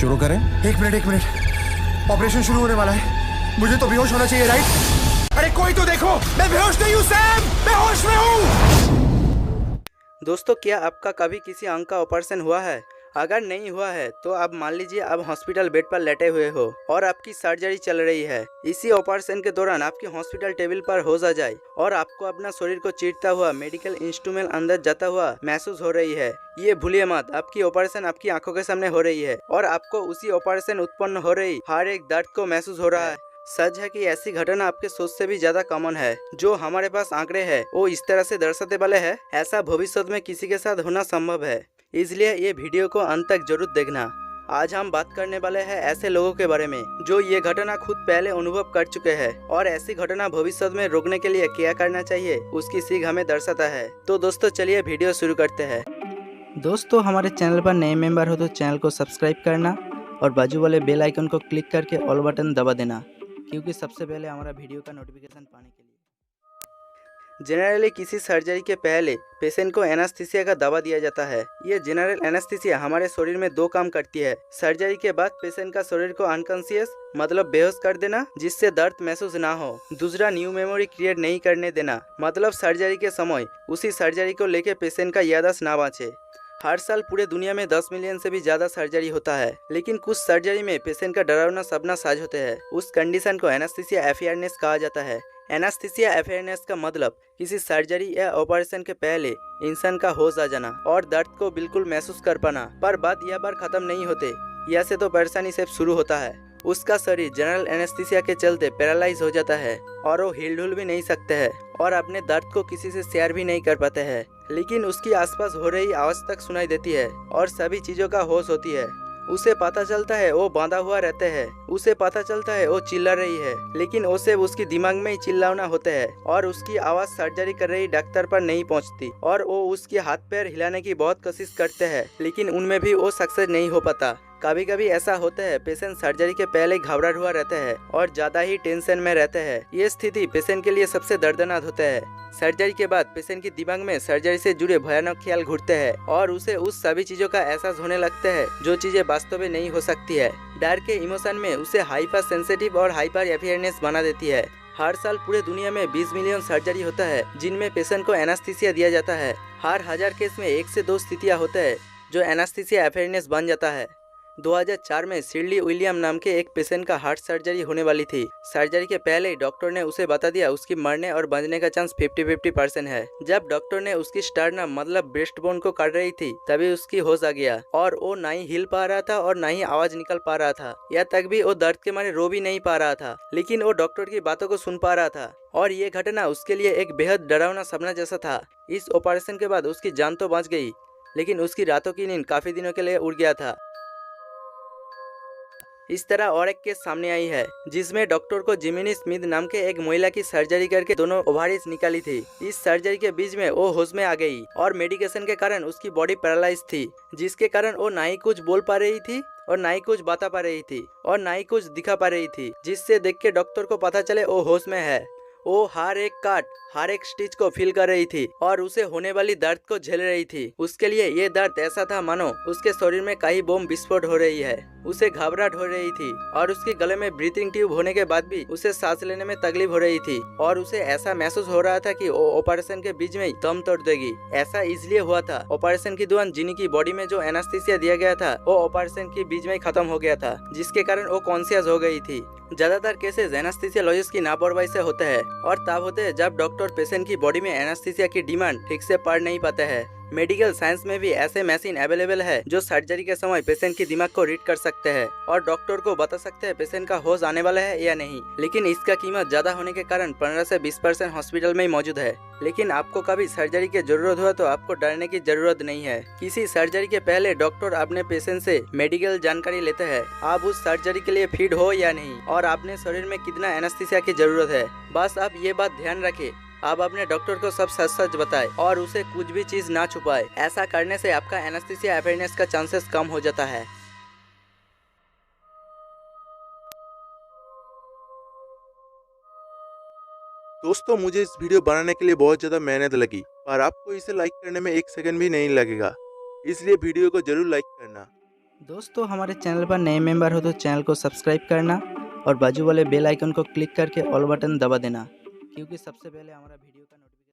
शुरू करें? एक मिनट, ऑपरेशन शुरू होने वाला है। मुझे तो बेहोश होना चाहिए, राइट? अरे कोई तो देखो, मैं बेहोश नहीं हूँ सैम, मैं होश में हूँ। दोस्तों, क्या आपका कभी किसी अंग का ऑपरेशन हुआ है? अगर नहीं हुआ है तो आप मान लीजिए आप हॉस्पिटल बेड पर लेटे हुए हो और आपकी सर्जरी चल रही है। इसी ऑपरेशन के दौरान आपकी हॉस्पिटल टेबल पर होश आ जाए और आपको अपना शरीर को चीरता हुआ मेडिकल इंस्ट्रूमेंट अंदर जाता हुआ महसूस हो रही है। ये भूलिए मत, आपकी ऑपरेशन आपकी आंखों के सामने हो रही है और आपको उसी ऑपरेशन उत्पन्न हो रही हर एक दर्द को महसूस हो रहा है। सच है कि ऐसी घटना आपके सोच से भी ज्यादा कॉमन है। जो हमारे पास आंकड़े हैं वो इस तरह से दर्शाते वाले हैं, ऐसा भविष्य में किसी के साथ होना संभव है। इसलिए ये वीडियो को अंत तक जरूर देखना। आज हम बात करने वाले हैं ऐसे लोगों के बारे में जो ये घटना खुद पहले अनुभव कर चुके हैं और ऐसी घटना भविष्य में रोकने के लिए क्या करना चाहिए उसकी सीख हमें दर्शाता है। तो दोस्तों चलिए वीडियो शुरू करते हैं। दोस्तों, हमारे चैनल पर नए मेंबर हो तो चैनल को सब्सक्राइब करना और बाजू वाले बेल आइकन को क्लिक करके ऑल बटन दबा देना, क्योंकि सबसे पहले हमारा वीडियो का नोटिफिकेशन पाने के लिए। जनरली किसी सर्जरी के पहले पेशेंट को एनास्थीसिया का दवा दिया जाता है। ये जनरल एनास्थीसिया हमारे शरीर में दो काम करती है। सर्जरी के बाद पेशेंट का शरीर को अनकॉन्शियस मतलब बेहोश कर देना, जिससे दर्द महसूस ना हो। दूसरा, न्यू मेमोरी क्रिएट नहीं करने देना, मतलब सर्जरी के समय उसी सर्जरी को लेके पेशेंट का याददाश्त ना बाँचे। हर साल पूरे दुनिया में 10 मिलियन से भी ज्यादा सर्जरी होता है, लेकिन कुछ सर्जरी में पेशेंट का डरावना सपना साज होते हैं। उस कंडीशन को एनास्थीसिया अवेयरनेस कहा जाता है। एनास्थीसिया अवेयरनेस का मतलब किसी सर्जरी या ऑपरेशन के पहले इंसान का होश आ जाना और दर्द को बिल्कुल महसूस कर पाना। पर बात यह बार खत्म नहीं होते, यह से तो परेशानी सिर्फ शुरू होता है। उसका शरीर जनरल एनास्थीसिया के चलते पैरालाइज हो जाता है और वो हिल डुल भी नहीं सकते हैं और अपने दर्द को किसी से शेयर भी नहीं कर पाते हैं। लेकिन उसकी आसपास हो रही आवाज तक सुनाई देती है और सभी चीजों का होश होती है। उसे पता चलता है वो बांधा हुआ रहते हैं, उसे पता चलता है वो चिल्ला रही है, लेकिन वो सिर्फ उसकी दिमाग में ही चिल्लाना होते हैं और उसकी आवाज सर्जरी कर रही डॉक्टर पर नहीं पहुंचती और वो उसके हाथ पैर हिलाने की बहुत कोशिश करते हैं, लेकिन उनमें भी वो सक्सेस नहीं हो पाता। कभी कभी ऐसा होता है पेशेंट सर्जरी के पहले घबराहट हुआ रहते हैं और ज्यादा ही टेंशन में रहते हैं। ये स्थिति पेशेंट के लिए सबसे दर्दनाक होता है। सर्जरी के बाद पेशेंट के दिमाग में सर्जरी से जुड़े भयानक ख्याल घुरते हैं और उसे उस सभी चीजों का एहसास होने लगता है जो चीजें वास्तव में नहीं हो सकती है। डर के इमोशन में उसे हाइपर सेंसिटिव और हाइपर अवेयरनेस बना देती है। हर साल पूरे दुनिया में 20 मिलियन सर्जरी होता है जिनमें पेशेंट को एनास्थीसिया दिया जाता है। हर 1000 केस में 1 से 2 स्थितियाँ होते हैं जो एनास्थीसिया अवेयरनेस बन जाता है। 2004 में सिडली विलियम नाम के एक पेशेंट का हार्ट सर्जरी होने वाली थी। सर्जरी के पहले डॉक्टर ने उसे बता दिया उसकी मरने और बचने का चांस 50-50% है। जब डॉक्टर ने उसकी स्टर्नम मतलब ब्रेस्ट बोन को काट रही थी तभी उसकी होश आ गया और वो ना ही हिल पा रहा था और ना ही आवाज निकल पा रहा था। यह तक भी वो दर्द के मारे रो भी नहीं पा रहा था, लेकिन वो डॉक्टर की बातों को सुन पा रहा था और ये घटना उसके लिए एक बेहद डरावना सपना जैसा था। इस ऑपरेशन के बाद उसकी जान तो बच गई, लेकिन उसकी रातों की नींद काफी दिनों के लिए उड़ गया था। इस तरह और एक केस सामने आई है जिसमें डॉक्टर को जिमिनी स्मिथ नाम के एक महिला की सर्जरी करके दोनों ओवारीज निकाली थी। इस सर्जरी के बीच में वो होश में आ गई और मेडिकेशन के कारण उसकी बॉडी पैरालाइज थी, जिसके कारण वो ना ही कुछ बोल पा रही थी और ना ही कुछ बता पा रही थी और ना ही कुछ दिखा पा रही थी, जिससे देख के डॉक्टर को पता चले वो होश में है। वो हर एक काट हर एक स्टिच को फील कर रही थी और उसे होने वाली दर्द को झेल रही थी। उसके लिए ये दर्द ऐसा था मानो उसके शरीर में कई बम विस्फोट हो रही है। उसे घबराहट हो रही थी और उसके गले में ब्रीथिंग ट्यूब होने के बाद भी उसे सांस लेने में तकलीफ हो रही थी और उसे ऐसा महसूस हो रहा था कि वो ऑपरेशन के बीच में दम तोड़ देगी। ऐसा इसलिए हुआ था ऑपरेशन की दौरान जिनकी बॉडी में जो एनास्थीसिया दिया गया था वो ऑपरेशन के बीच में खत्म हो गया था, जिसके कारण वो कॉन्शियस हो गई थी। ज्यादातर केसेस एनास्थीसियोलॉजिस्ट की लापरवाही से होते हैं और तब होते हैं जब डॉक्टर पेशेंट की बॉडी में एनास्थीसिया की डिमांड ठीक से पढ़ नहीं पाते हैं। मेडिकल साइंस में भी ऐसे मशीन अवेलेबल है जो सर्जरी के समय पेशेंट के दिमाग को रीड कर सकते हैं और डॉक्टर को बता सकते हैं पेशेंट का होश आने वाला है या नहीं। लेकिन इसका कीमत ज्यादा होने के कारण 15 से 20% हॉस्पिटल में ही मौजूद है। लेकिन आपको कभी सर्जरी की जरूरत हुआ तो आपको डरने की जरूरत नहीं है। किसी सर्जरी के पहले डॉक्टर अपने पेशेंट से मेडिकल जानकारी लेते हैं, आप उस सर्जरी के लिए फिट हो या नहीं और अपने शरीर में कितना एनास्थीसिया की जरूरत है। बस आप ये बात ध्यान रखें, आप अपने डॉक्टर को सब सच सच बताएं और उसे कुछ भी चीज ना छुपाए। ऐसा करने से आपका एनास्थीसिया अवेयरनेस का चांसेस कम हो जाता है। दोस्तों, मुझे इस वीडियो बनाने के लिए बहुत ज़्यादा मेहनत लगी, पर आपको इसे लाइक करने में 1 सेकंड भी नहीं लगेगा, इसलिए वीडियो को जरूर लाइक करना। दोस्तों हमारे चैनल पर नए मेंबर हो तो चैनल को सब्सक्राइब करना और बाजू वाले बेल आइकन को क्लिक करके ऑल बटन दबा देना, क्योंकि सबसे पहले हमारा वीडियो का नोटिफिकेशन